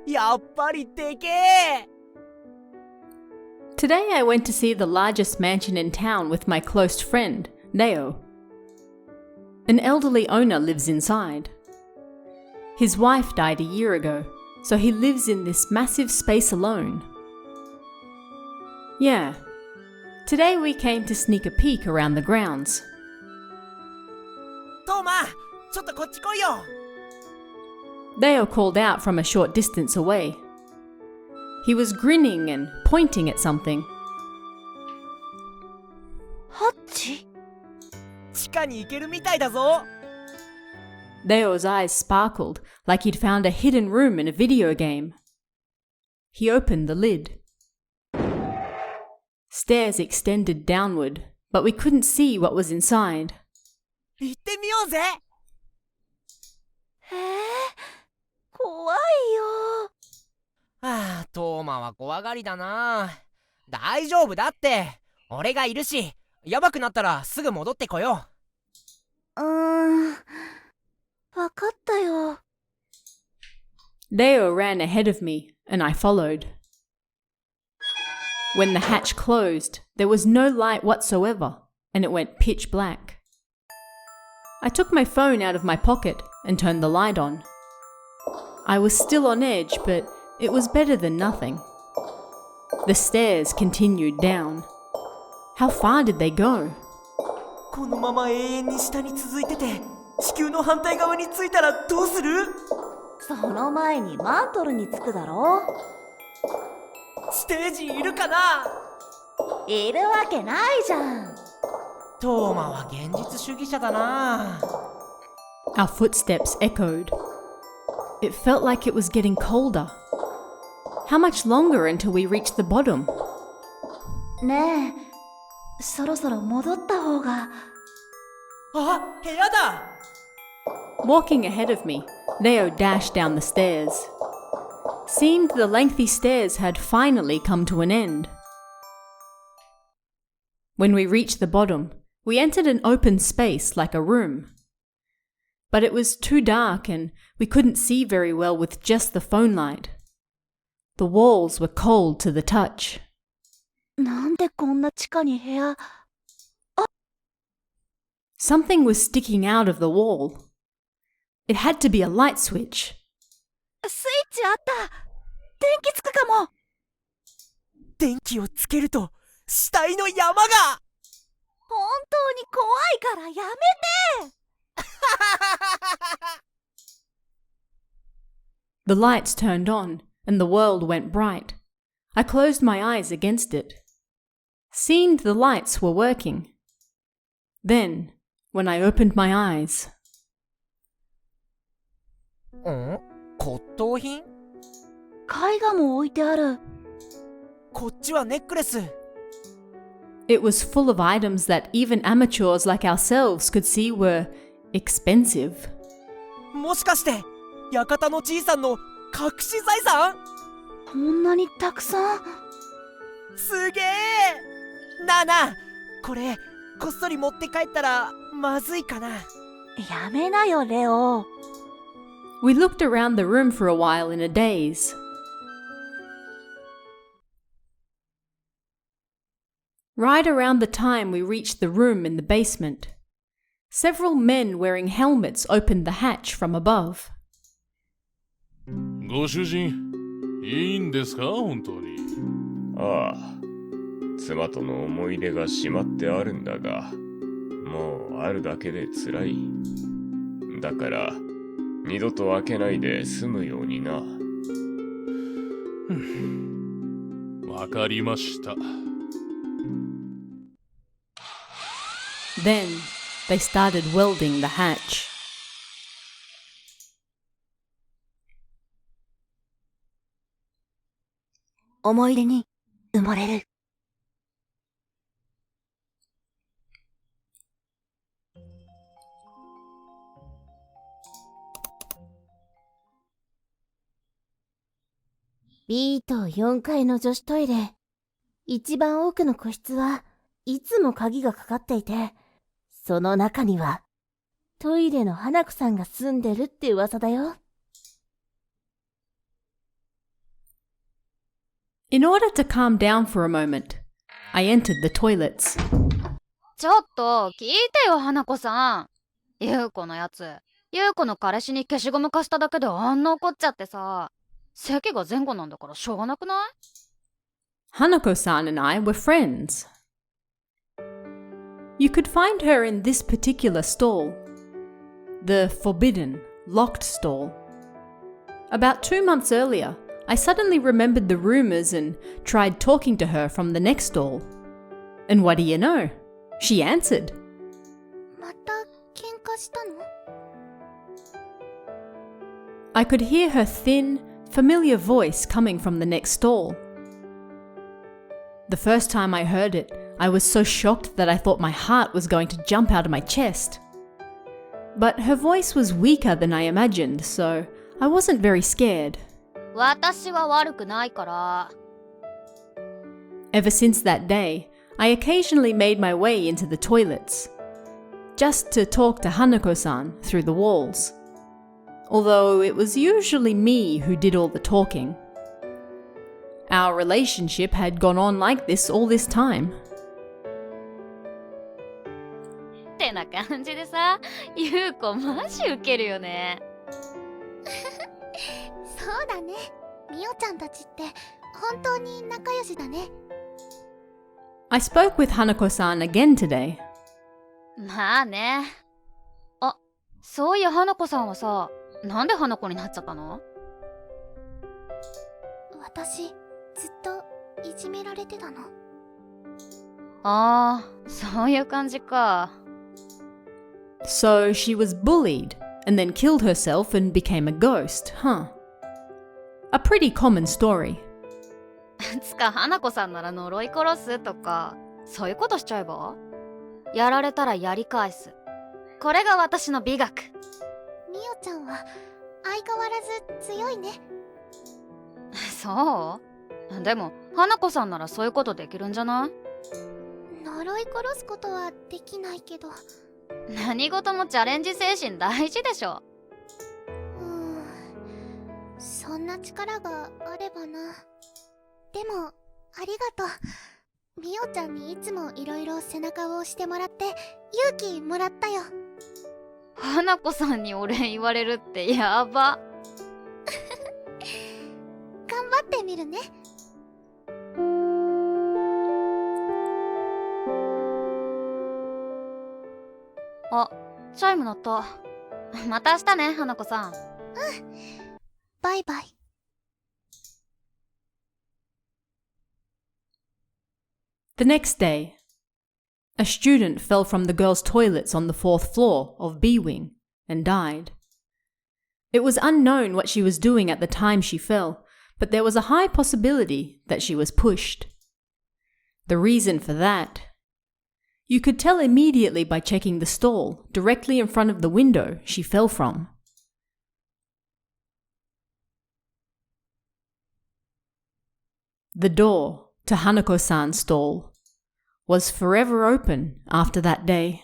やっぱりでけえ。 Today I went to see the largest mansion in town with my close friend, Neo. An elderly owner lives inside. His wife died a year ago, so he lives in this massive space alone. Yeah. Today we came to sneak a peek around the grounds. トーマ、ちょっとこっち来いよ。 Neo called out from a short distance away. He was grinning and pointing at something. ハッチ？地下に行けるみたいだぞ。 Neo's eyes sparkled like he'd found a hidden room in a video game. He opened the lid. Stairs extended downward, but we couldn't see what was inside. 行ってみようぜ。怖いよ。はあ、トーマは怖がりだな。大丈夫だって。俺がいるし、やばくなったらすぐ戻ってこよう。わかったよ。Neo ran ahead of me, and I followed. When the hatch closed, there was no light whatsoever, and it went pitch black. I took my phone out of my pocket and turned the light on. I was still on edge, but it was better than nothing. The stairs continued down. How far did they go? このまま永遠に下に続いてて、地球の反対側に着いたらどうする？その前にマントルに着くだろ。ステージいるかな？いるわけないじゃん。トーマは現実主義者だな。 Our footsteps echoed. It felt like it was getting colder. How much longer until we reached the bottom? ねえ、そろそろ戻った方が。あ、部屋だ。 Walking ahead of me, Neo dashed down the stairs. Seemed the lengthy stairs had finally come to an end. When we reached the bottom, we entered an open space like a room. But it was too dark and we couldn't see very well with just the phone light. The walls were cold to the touch. なんでこんな地下に部屋。Something was sticking out of the wall. It had to be a light switch. スイッチあった。電気つくかも。電気をつけると死体の山が。本当に怖いからやめて。The lights turned on and the world went bright. I closed my eyes against it. Seemed the lights were working. Then, when I opened my eyes... 骨董品？絵画も置いてある。こっちはネックレス。 It was full of items that even amateurs like ourselves could see were expensive. もしかして館のじいさんの隠し財産？こんなにたくさん。すげえ。なあなあ、これこっそり持って帰ったらまずいかな。やめなよ、レオ。We looked around the room for a while in a daze. Right around the time we reached the room in the basement, several men wearing helmets opened the hatch from above. ご主人、いいんですか、本当に。ああ、妻との思い出がしまってあるんだが、もうあるだけで辛い。だから、二度と開けないで済むようにな。わかりました。Then they started welding the hatch. 思い出に埋もれる。B と4階の女子トイレ。一番奥の個室はいつも鍵がかかっていて、その中にはトイレの花子さんが住んでるって噂だよ。In order to calm down for a moment, I entered the toilets. ちょっと聞いてよ花子さん。優子のやつ、優子の彼氏に消しゴム貸しただけであんな怒っちゃってさ、席が前後なんだからしょうがなくない？ Hanako-san and I were friends. You could find her in this particular stall, the forbidden, locked stall. About 2 months earlier, I suddenly remembered the rumors and tried talking to her from the next stall. And what do you know? She answered. また喧嘩したの？ I could hear her thin, familiar voice coming from the next stall. The first time I heard it, I was so shocked that I thought my heart was going to jump out of my chest. But her voice was weaker than I imagined, so I wasn't very scared. 私は悪くないから。 Ever since that day, I occasionally made my way into the toilets, just to talk to Hanako-san through the walls. Although it was usually me who did all the talking. Our relationship had gone on like this all this time. ってな感じでさ、優子マジウケるよね。そうだね。みおちゃんたちって本当に仲良しだね。I spoke with Hanako-san again today. まあね。あ、そういや花子さんはさ、なんで花子になっちゃったの？私、ずっといじめられてたの。ああ、そういう感じか。So she was bullied, and then killed herself and became a ghost, huh? A pretty common story. つか花子さんなら呪い殺すとか、そういうことしちゃえば？やられたらやり返す。これが私の美学。みおちゃんは相変わらず強いね。そう？でも花子さんならそういうことできるんじゃない？呪い殺すことはできないけど。何事もチャレンジ精神大事でしょ。そんな力があればな。でもありがとう。みおちゃんにいつもいろいろ背中を押してもらって勇気もらったよ。花子さんにお礼言われるってやば。頑張ってみるね。あ、チャイム鳴った。また明日ね、花子さん。バイバイ。The next day, a student fell from the girls' toilets on the 4th floor of B Wing and died. It was unknown what she was doing at the time she fell, but there was a high possibility that she was pushed. The reason for that? You could tell immediately by checking the stall directly in front of the window she fell from. The door to Hanako-san's stall was forever open after that day.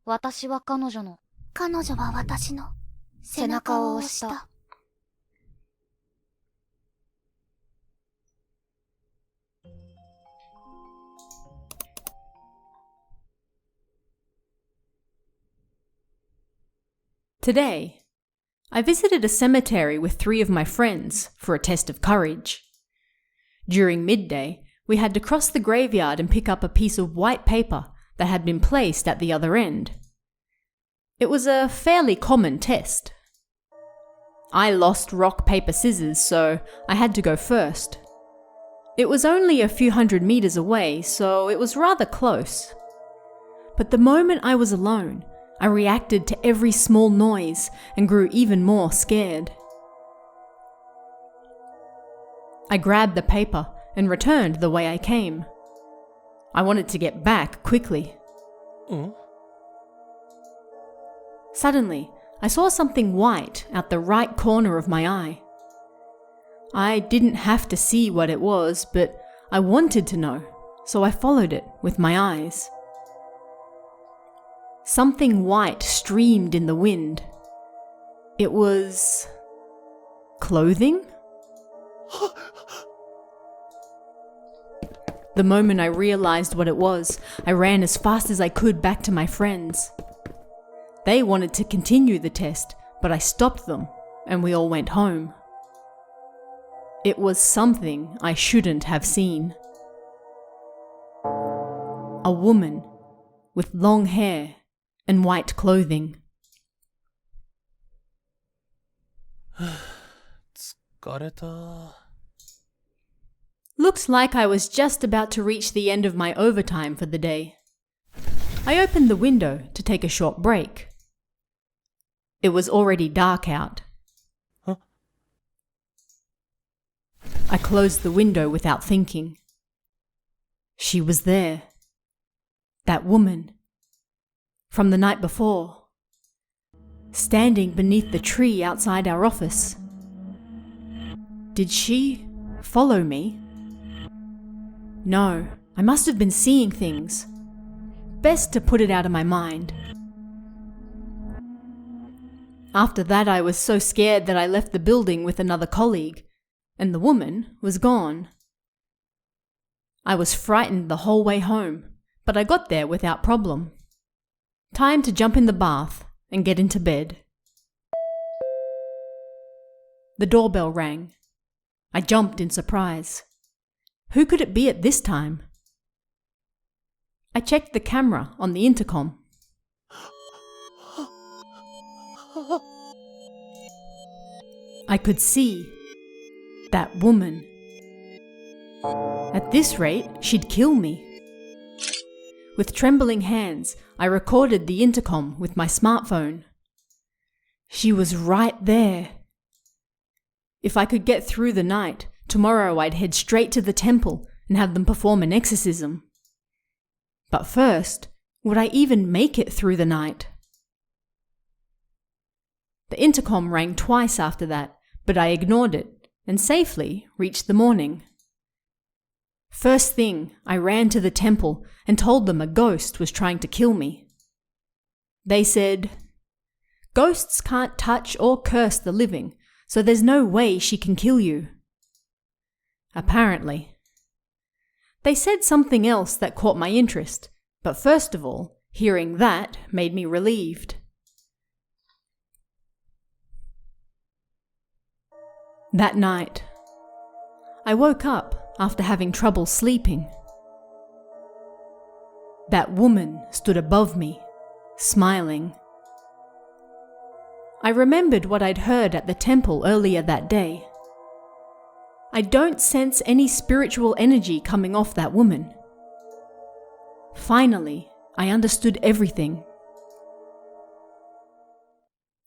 私は彼女の彼女は私の背背中中を押しを押したた。Today, I visited a cemetery with 3 of my friends for a test of courage. During midday, we had to cross the graveyard and pick up a piece of white paper that had been placed at the other end. It was a fairly common test. I lost rock, paper, scissors, so I had to go first. It was only a few hundred meters away, so it was rather close. But the moment I was alone, I reacted to every small noise and grew even more scared. I grabbed the paper and returned the way I came. I wanted to get back quickly. Suddenly, I saw something white out the right corner of my eye. I didn't have to see what it was, but I wanted to know, so I followed it with my eyes. Something white streamed in the wind. It was clothing? The moment I realized what it was, I ran as fast as I could back to my friends. They wanted to continue the test, but I stopped them, and we all went home. It was something I shouldn't have seen. A woman with long hair and white clothing. 疲れた。 Looks like I was just about to reach the end of my overtime for the day. I opened the window to take a short break. It was already dark out. Huh? I closed the window without thinking. She was there. That woman. From the night before. Standing beneath the tree outside our office. Did she follow me? No, I must have been seeing things. Best to put it out of my mind. After that, I was so scared that I left the building with another colleague, and the woman was gone. I was frightened the whole way home, but I got there without problem. Time to jump in the bath and get into bed. The doorbell rang. I jumped in surprise. Who could it be at this time? I checked the camera on the intercom. I could see that woman. At this rate, she'd kill me. With trembling hands, I recorded the intercom with my smartphone. She was right there. If I could get through the night, tomorrow I'd head straight to the temple and have them perform an exorcism. But first, would I even make it through the night? The intercom rang twice after that, but I ignored it and safely reached the morning. First thing, I ran to the temple and told them a ghost was trying to kill me. They said, "Ghosts can't touch or curse the living, so there's no way she can kill you." Apparently. They said something else that caught my interest, but first of all, hearing that made me relieved. That night, I woke up after having trouble sleeping. That woman stood above me, smiling. I remembered what I'd heard at the temple earlier that day. I don't sense any spiritual energy coming off that woman. Finally, I understood everything.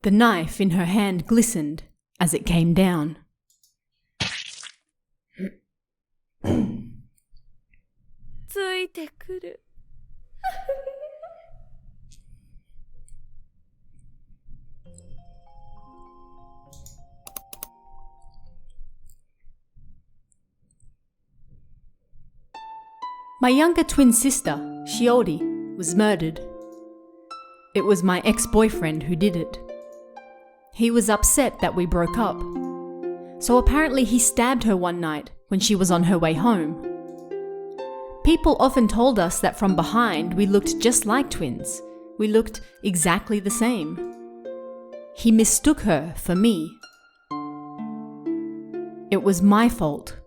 The knife in her hand glistened as it came down. My younger twin sister, Shiori, was murdered. It was my ex-boyfriend who did it. He was upset that we broke up. So apparently he stabbed her one night when she was on her way home. People often told us that from behind we looked just like twins. We looked exactly the same. He mistook her for me. It was my fault.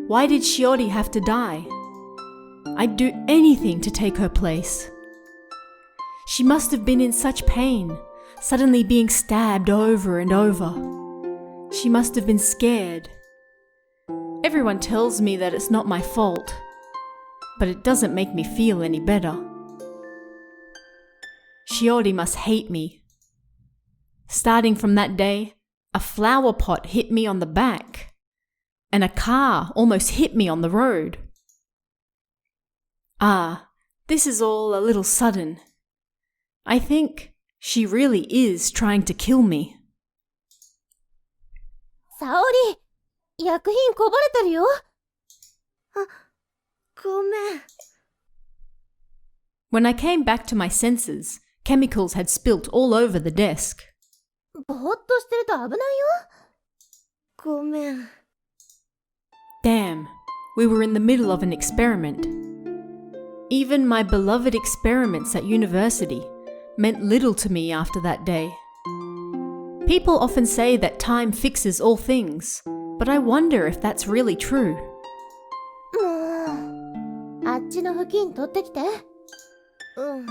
Why did Shiori have to die? I'd do anything to take her place. She must have been in such pain, suddenly being stabbed over and over. She must have been scared. Everyone tells me that it's not my fault, but it doesn't make me feel any better. Shiori must hate me. Starting from that day, a flower pot hit me on the back, and a car almost hit me on the road. This is all a little sudden. I think she really is trying to kill me. 沙織、薬品こぼれてるよ。ごめん。When I came back to my senses, chemicals had spilt all over the desk. ぼーっとしてると危ないよ。ごめん。 Damn, we were in the middle of an experiment. Even my beloved experiments at university meant little to me after that day. People often say that time fixes all things, but I wonder if that's really true. もう、あっちの布巾取ってきて。うん。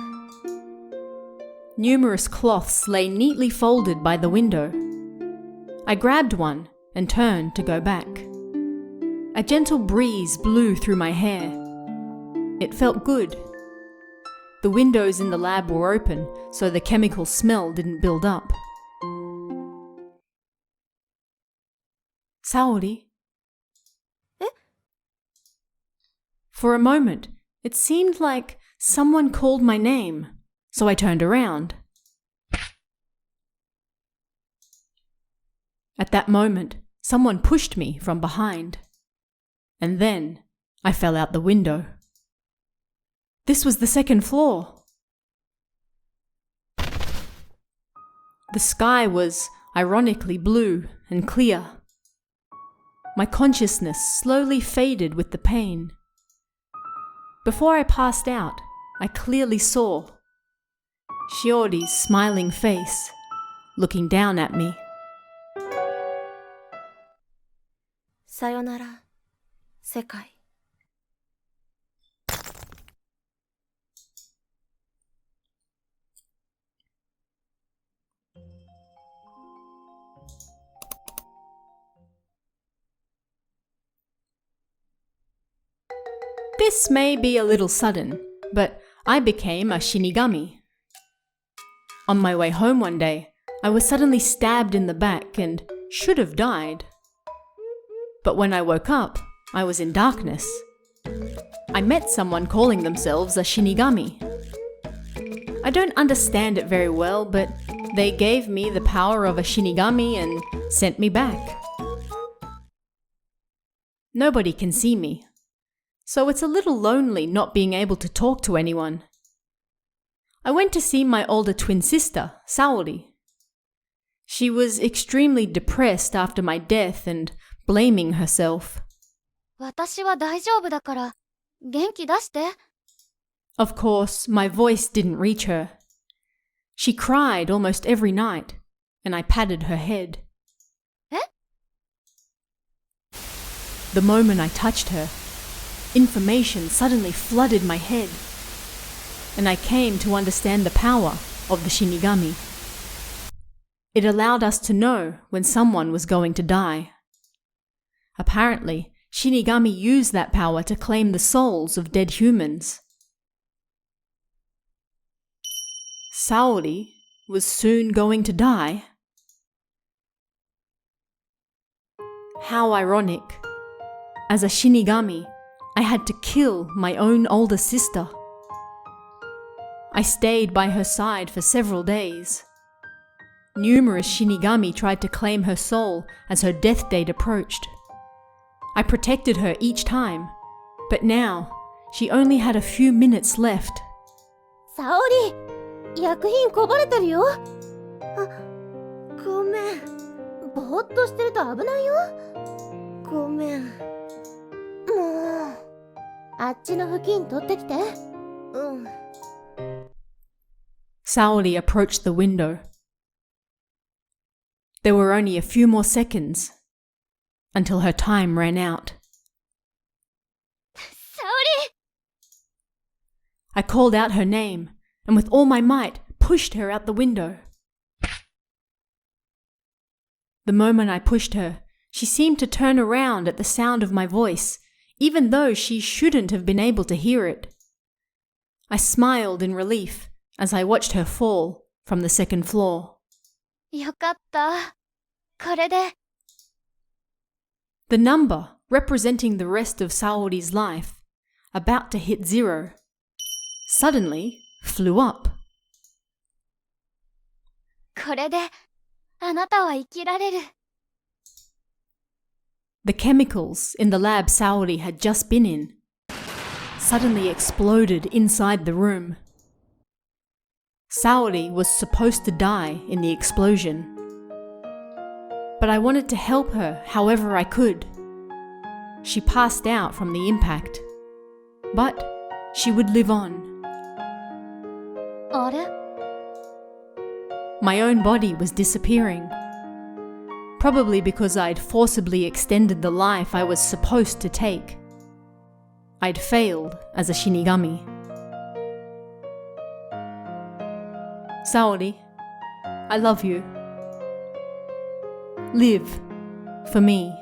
Numerous cloths lay neatly folded by the window. I grabbed one and turned to go back. A gentle breeze blew through my hair. It felt good. The windows in the lab were open, so the chemical smell didn't build up. Saori? Eh? For a moment, it seemed like someone called my name, so I turned around. At that moment, someone pushed me from behind. And then I fell out the window. This was the second floor. The sky was ironically blue and clear. My consciousness slowly faded with the pain. Before I passed out, I clearly saw Shiori's smiling face looking down at me. さよなら、世界。 This may be a little sudden, but I became a Shinigami. On my way home one day, I was suddenly stabbed in the back and should have died. But when I woke up, I was in darkness. I met someone calling themselves a Shinigami. I don't understand it very well, but they gave me the power of a Shinigami and sent me back. Nobody can see me, so it's a little lonely not being able to talk to anyone. I went to see my older twin sister, Saori. She was extremely depressed after my death and blaming herself. 私は大丈夫だから、元気出して。Of course, my voice didn't reach her. She cried almost every night, and I patted her head. え? The moment I touched her, information suddenly flooded my head, and I came to understand the power of the Shinigami. It allowed us to know when someone was going to die. Apparently, Shinigami used that power to claim the souls of dead humans. Saori was soon going to die. How ironic. As a Shinigami, I had to kill my own older sister. I stayed by her side for several days. Numerous Shinigami tried to claim her soul as her death date approached. I protected her each time, but now she only had a few minutes left. 沙織、薬品こぼれてるよ。あ、ごめん。ぼーっとしてると危ないよ。ごめん。もう、あっちの布巾取ってきて。うん。 Saori approached the window. There were only a few more seconds until her time ran out. 沙織! I called out her name and with all my might pushed her out the window. The moment I pushed her, she seemed to turn around at the sound of my voice, even though she shouldn't have been able to hear it. I smiled in relief as I watched her fall from the second floor. よかった。これで。The number representing the rest of Saori's life, about to hit 0, suddenly flew up. これで、あなたは生きられる。The chemicals in the lab Saori had just been in suddenly exploded inside the room. Saori was supposed to die in the explosion. but I wanted to help her however I could. She passed out from the impact, but she would live on. あれ My own body was disappearing, probably because I'd forcibly extended the life I was supposed to take. I'd failed as a Shinigami. Saori, I love you. Live for me.